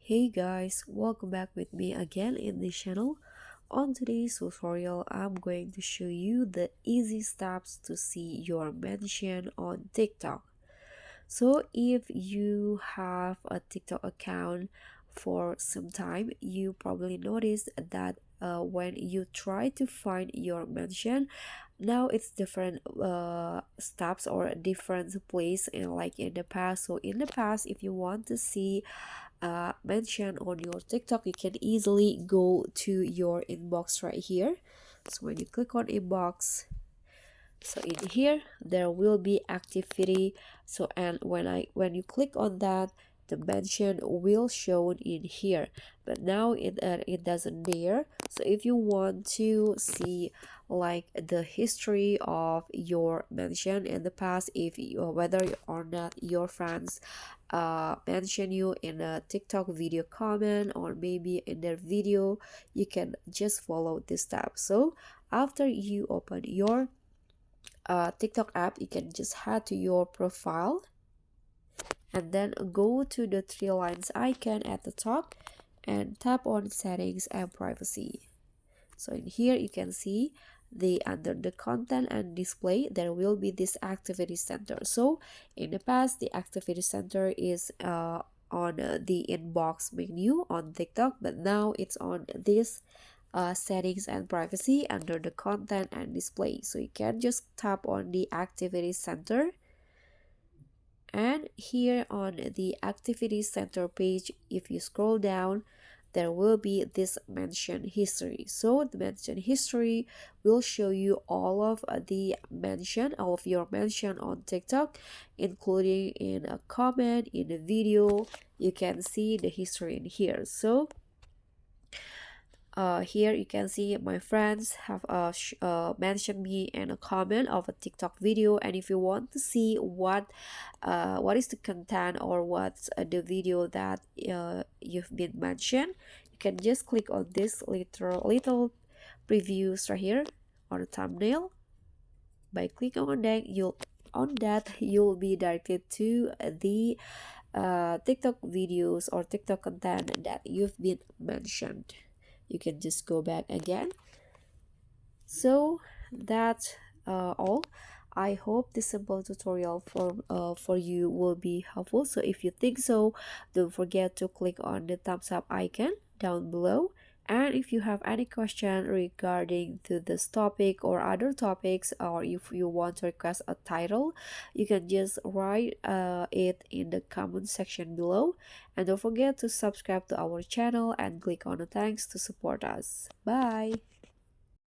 Hey guys, welcome back with me again in this channel. On today's tutorial, I'm going to show you the easy steps to see your mention on TikTok. So if you have a TikTok account for some time, you probably noticed that when you try to find your mention, now it's different steps or a different place in like in the past. So in the past, if you want to see mention on your TikTok, you can easily go to your inbox right here. So when you click on inbox, so in here there will be activity. So and when you click on that, the mention will show in here, but now it doesn't there. So if you want to see like the history of your mention in the past, if you, whether or not your friends mention you in a TikTok video comment or maybe in their video, you can just follow this step. So after you open your TikTok app, you can just head to your profile and then go to the three lines icon at the top and tap on settings and privacy. So in here you can see the under the content and display there will be this activity center. So in the past the activity center is on the inbox menu on TikTok, but now it's on this settings and privacy under the content and display. So you can just tap on the activity center, and here on the activity center page, if you scroll down, there will be this mention history. So the mention history will show you all of the mention, all of your mention on TikTok, including in a comment, in a video. You can see the history in here. So here you can see my friends have mentioned me in a comment of a TikTok video, and if you want to see what is the content or what's the video that you've been mentioned, you can just click on this little previews right here on the thumbnail. By clicking on that you'll be directed to the TikTok videos or TikTok content that you've been mentioned. You can just go back again. So that's all. I hope this simple tutorial for you will be helpful. So if you think so, don't forget to click on the thumbs up icon down below. And if you have any question regarding to this topic or other topics, or if you want to request a title, you can just write it in the comment section below. And don't forget to subscribe to our channel and click on the thanks to support us. Bye.